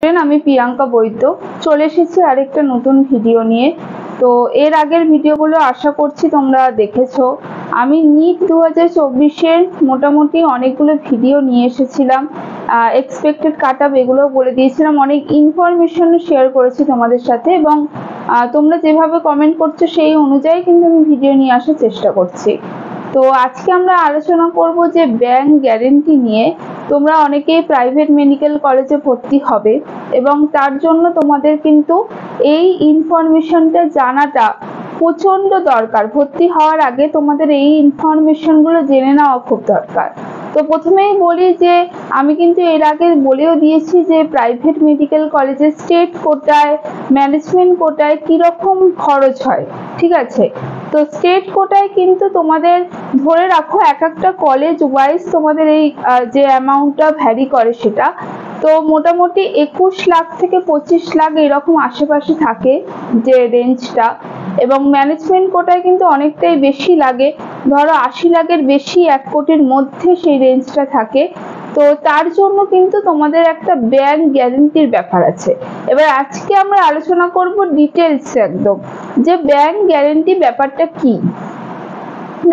আমি প্রিয়াঙ্কা বৈদ্য চলে এসেছি আরেকটা নতুন ভিডিও নিয়ে। তো এর আগের ভিডিওগুলো আশা করছি তোমরা দেখেছো। আমি নিট 2024-এর মোটামুটি অনেকগুলো ভিডিও নিয়ে এসেছিলাম, এক্সপেক্টেড কাট আপ এগুলো বলে দিয়েছিলাম, অনেক ইনফরমেশন শেয়ার করেছি তোমাদের সাথে এবং তোমরা যেভাবে কমেন্ট করছো সেই অনুযায়ী কিন্তু আমি ভিডিও নিয়ে আসার চেষ্টা করছি। তো আজকে আমরা আলোচনা করব যে ব্যাংক গ্যারেন্টি নিয়ে। তোমরা অনেকেই প্রাইভেট মেডিকেল কলেজে ভর্তি হবে এবং তার জন্য তোমাদের কিন্তু এই ইনফরমেশনটা জানাটা প্রচন্ড দরকার। ভর্তি হওয়ার আগে তোমাদের এই ইনফরমেশনগুলো জেনে নেওয়া খুব দরকার। তো প্রথমেই বলি যে আমি কিন্তু এর আগে বলেও দিয়েছি যে প্রাইভেট মেডিকেল কলেজে স্টেট কোটায়, ম্যানেজমেন্ট কোটায় কীরকম খরচ হয়, ঠিক আছে। তো স্টেট কোটায় কিন্তু তোমাদের ধরে রাখো এক একটা কলেজ ওয়াইজ তোমাদের এই যে অ্যামাউন্টটা ভ্যারি করে সেটা তো মোটামুটি 21 লাখ থেকে 25 লাখ এরকম আশেপাশে থাকে যে রেঞ্জটা। এবং ম্যানেজমেন্ট কোটায় কিন্তু অনেকটাই বেশি লাগে, ধরো 80 লাখের বেশি, 1 কোটির মধ্যে সেই রেঞ্জটা থাকে। তো তার জন্য কিন্তু তোমাদের একটা ব্যাংক গ্যারেন্টির ব্যাপার আছে। এবার আজকে আমরা আলোচনা করব ডিটেলস একদম যে ব্যাংক গ্যারেন্টি ব্যাপারটা কি।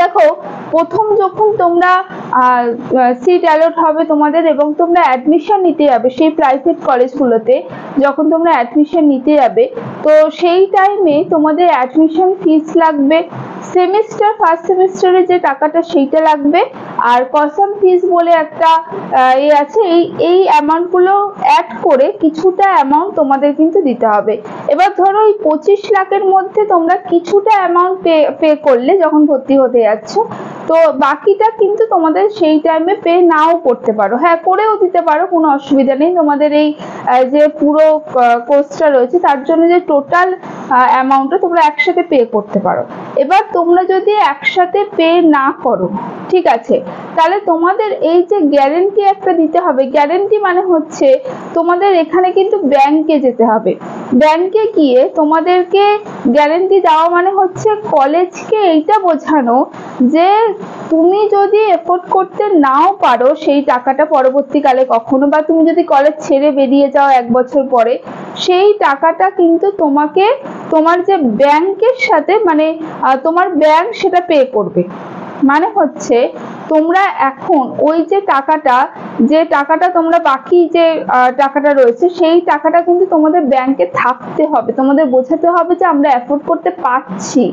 দেখো, প্রথম যখন তোমরা সিট অ্যালট হবে তোমাদের এবং তোমরা অ্যাডমিশন নিতে যাবে সেই প্রাইভেট কলেজগুলোতে, যখন তোমরা অ্যাডমিশন নিতে যাবে তো সেই টাইমে তোমাদের অ্যাডমিশন ফিস লাগবে, সেমিস্টার ফার্স্ট সেমিস্টারে যে টাকাটা সেইটা লাগবে, আর কসম ফিস বলে একটা আছে। এই অ্যামাউন্টগুলো অ্যাড করে কিছুটা অ্যামাউন্ট তোমাদের কিন্তু দিতে হবে। এবার ধরো এই 25 লাখের মধ্যে তোমরা কিছুটা অ্যামাউন্ট পে করলে যখন ভর্তি হতে যাচ্ছ, তো বাকিটা কিন্তু তোমাদের সেই টাইমে পে নাও করতে পারো, হ্যাঁ করেও দিতে পারো, কোনো অসুবিধা নেই। তোমাদের এই যে পুরো কোর্সটা রয়েছে তার জন্য যে টোটাল অ্যামাউন্টটা তোমরা একসাথে পে করতে পারো। এবার তোমরা যদি একসাথে পে না করো, ঠিক আছে, তাহলে তোমাদের এই যে গ্যারেন্টি একটা দিতে হবে। গ্যারেন্টি মানে হচ্ছে তোমাদের এখানে কিন্তু ব্যাংকে যেতে হবে, ব্যাংকে গিয়ে তোমাদেরকে গ্যারেন্টি দেওয়া মানে হচ্ছে কলেজকে এইটা বোঝানো যে তুমি যদি এফোর্ড করতে নাও পারো সেই টাকাটা পরবর্তীকালে কখনো, বা তুমি যদি কলেজ ছেড়ে বেরিয়ে যাও 1 বছর পরে, সেই টাকাটা কিন্তু তোমাকে তোমার যে ব্যাংকের সাথে মানে তোমার ব্যাংক সেটা পে করবে। মানে হচ্ছে তোমরা এখন ওই যে টাকাটা তোমরা বাকি যে টাকাটা রয়েছে সেই টাকাটা কিন্তু তোমাদের ব্যাংকে থাকতে হবে, তোমাদের বোঝাতে হবে যে আমরা অ্যাফোর্ড করতে পারছি,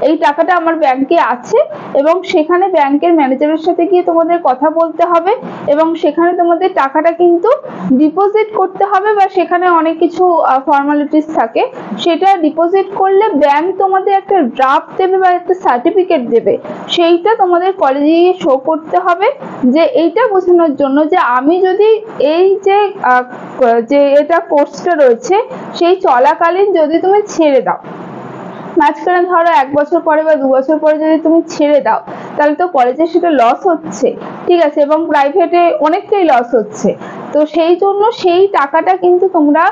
এই টাকাটা আমার ব্যাংকে আছে। এবং সেখানে ব্যাংকের ম্যানেজারের সাথে গিয়ে তোমাদের কথা বলতে হবে এবং সেখানে তোমাদের টাকাটা কিন্তু ডিপোজিট করতে হবে, বা সেখানে অনেক কিছু ফর্মালিটিস থাকে, সেটা ডিপোজিট করলে ব্যাংক তোমাদের একটা ড্রাফট দেবে বা একটা সার্টিফিকেট দেবে, সেইটা তোমাদের কলেজে গিয়ে শো করতে হবে। যে এইটা বোঝানোর জন্য যে আমি যদি এই যে এটা কোর্সটা রয়েছে সেই চলাকালীন যদি তুমি ছেড়ে দাও, মাঝখানে ধরো 1 বছর পরে বা 2 বছর পরে যদি তুমি ছেড়ে দাও, তাহলে তো কলেজে সেটা লস হচ্ছে, ঠিক আছে, এবং প্রাইভেটে অনেকটাই লস হচ্ছে। তো সেই জন্য সেই টাকাটা কিন্তু তোমরা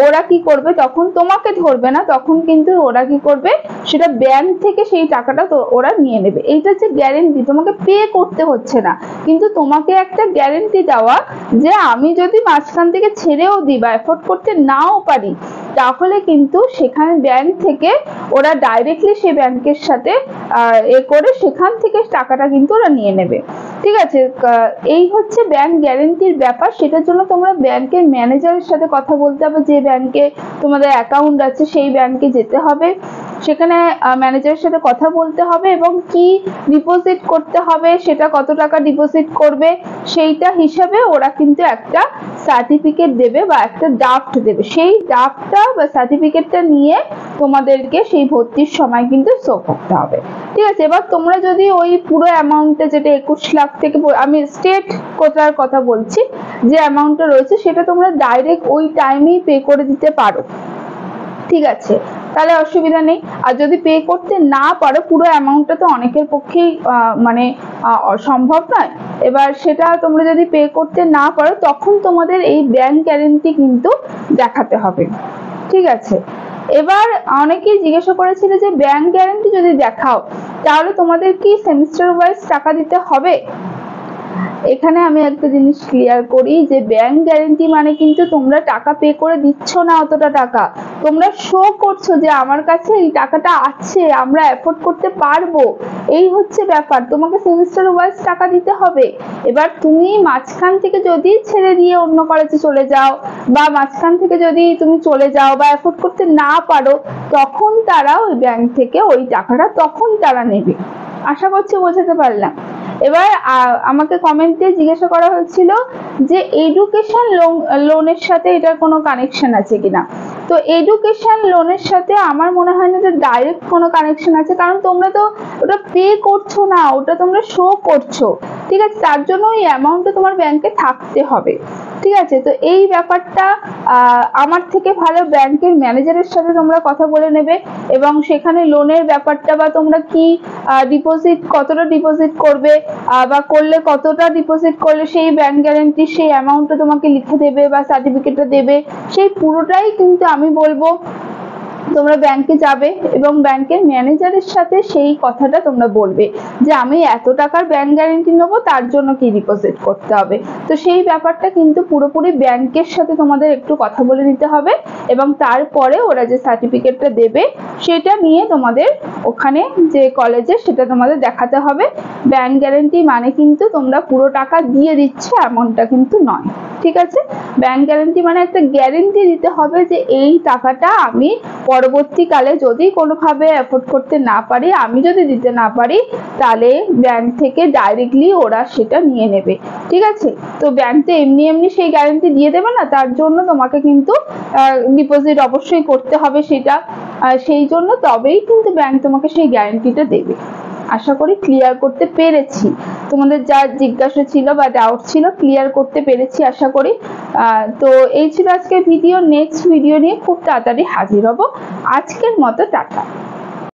ওরা কি করবে, তখন তোমাকে ধরবে না, তখন কিন্তু ওরা কি করবে, সেটা ব্যাংক থেকে সেই টাকাটা ওরা নিয়ে নেবে। এইটা হচ্ছে গ্যারেন্টি, তোমাকে পে করতে হচ্ছে না, কিন্তু তোমাকে একটা গ্যারেন্টি দেওয়া যে আমি যদি মাঝখান থেকে ছেড়েও দিই বা এফোর্ড করতে নাও পারি, তাহলে কিন্তু সেখানে ব্যাংক থেকে ওরা ডাইরেক্টলি সেই ব্যাংকের সাথে করে সেখান থেকে টাকাটা কিন্তু ওরা নিয়ে নেবে, ঠিক আছে। এই হচ্ছে ব্যাংক গ্যারেন্টির ব্যাপার। সেটার জন্য তোমরা ব্যাংকের ম্যানেজারের সাথে কথা বলতে হবে, যে ব্যাংকে তোমাদের অ্যাকাউন্ট আছে সেই ব্যাংকে যেতে হবে, সেখানে ম্যানেজারের সাথে কথা বলতে হবে এবং কি ডিপোজিট করতে হবে, সেটা কত টাকা ডিপোজিট করবে সেইটা হিসাবে ওরা কিন্তু একটা সার্টিফিকেট দেবে বা একটা ড্রাফট দেবে। সেই ড্রাফটটা বা সার্টিফিকেটটা নিয়ে তোমাদেরকে সেই ভর্তির সময় কিন্তু শো করতে হবে, ঠিক আছে। এবার তোমরা যদি ওই পুরো অ্যামাউন্টটা, যেটা 21 লাখ থেকে, আমি স্টেট কোটার কথা বলছি, যে অ্যামাউন্টটা রয়েছে সেটা তোমরা ডাইরেক্ট ওই টাইমেই পে করে দিতে পারো, ঠিক আছে, তাহলে অসুবিধা নেই। আর যদি পে করতে না পারো, পুরো অ্যামাউন্টটা তো অনেকের পক্ষেই মানে সম্ভব নয়, এবার সেটা তোমরা যদি পে করতে না পারো তখন তোমাদের এই ব্যাংক গ্যারেন্টি কিন্তু দেখাতে হবে, ঠিক আছে। এবার অনেকেই জিজ্ঞাসা করেছিল যে ব্যাংক গ্যারেন্টি যদি দেখাও তাহলে তোমাদের কি সেমিস্টার ওয়াইজ টাকা দিতে হবে। এখানে আমি একটা জিনিস ক্লিয়ার করি যে ব্যাংক গ্যারেন্টি মানে কিন্তু তোমরা টাকা পে করে দিচ্ছ না অতটা টাকা, তোমরা শো করছো যে আমার কাছে এই টাকাটা আছে, আমরা অ্যাফোর্ড করতে পারবো, এই হচ্ছে ব্যাপার। তোমাকে সেমিস্টার ওয়াইজ টাকা দিতে হবে। এবার তুমি মাঝখান থেকে যদি ছেড়ে দিয়ে অন্য কলেজে চলে যাও, বা মাঝখান থেকে যদি তুমি চলে যাও বা অ্যাফোর্ড করতে না পারো, তখন তারা ওই ব্যাংক থেকে ওই টাকাটা তখন তারা নেবে। আশা করছি বোঝাতে পারলাম। এবার আমাকে কমেন্টে জিজ্ঞাসা করা হয়েছিল যে এডুকেশন লোনের সাথে এটার কোনো কানেকশন আছে কিনা। তো এডুকেশন লোনের সাথে আমার মনে হয় না যে ডাইরেক্ট কোনো কানেকশন আছে, কারণ তোমরা তো ওটা পে করছো না, ওটা তোমরা শো করছো, ঠিক আছে? তার জন্য ওই অ্যামাউন্টটা তোমার ব্যাংকে থাকতে হবে, ঠিক আছে? তো এই ব্যাপারটা আমার থেকে ভালো ব্যাংকের ম্যানেজারের সাথে তোমরা কথা বলে নেবে, এবং সেখানে লোনের ব্যাপারটা বা তোমরা কি ডিপোজিট কতটা ডিপোজিট করবে বা করলে কতটা ডিপোজিট করলে সেই ব্যাংক গ্যারান্টি সেই অ্যামাউন্টটা তোমাকে লিখে দেবে বা সার্টিফিকেটটা দেবে, সেই পুরোটাই কিন্তু আমি বলবো তোমরা ব্যাংকে যাবে এবং ব্যাংকের ম্যানেজারের সাথে সেই কথাটা তোমরা বলবে যে আমি এত টাকার ব্যাংক গ্যারান্টি নেবো, তার জন্য কি ডিপোজিট করতে হবে। তো সেই ব্যাপারটা কিন্তু পুরোপুরি ব্যাংকের সাথে তোমাদের একটু কথা বলে নিতে হবে, এবং তারপরে ওরা যে সার্টিফিকেটটা দেবে সেটা নিয়ে তোমাদের ওখানে যে কলেজে সেটা তোমাদের দেখাতে হবে। ব্যাংক গ্যারান্টি মানে কিন্তু তোমরা পুরো টাকা দিয়ে দিচ্ছ এমনটা কিন্তু নয়, ঠিক আছে? ব্যাংক গ্যারান্টি মানে একটা গ্যারান্টি দিতে হবে যে এই টাকাটা আমি পরবর্তীকালে যদি কোনোভাবে অ্যাফোর্ড করতে না পারি, আমি যদি দিতে না পারি, তাহলে ব্যাংক থেকে ডাইরেক্টলি ওরা সেটা নিয়ে নেবে, ঠিক আছে? তো ব্যাংক তো এমনি এমনি সেই গ্যারান্টি দিয়ে দেবে না, তার জন্য তোমাকে কিন্তু ডিপোজিট অবশ্যই করতে হবে সেটা, সেই জন্য তবেই কিন্তু ব্যাংক তোমাকে সেই গ্যারান্টিটা দেবে। আশা করি ক্লিয়ার করতে পেরেছি, তোমাদের যা জিজ্ঞাসা ছিল বা ডাউট ছিল ক্লিয়ার করতে পেরেছি আশা করি। তো এই ছিল আজকের ভিডিও। নেক্সট ভিডিও নিয়ে খুব তাড়াতাড়ি হাজির হব। আজকের মতো টাটা।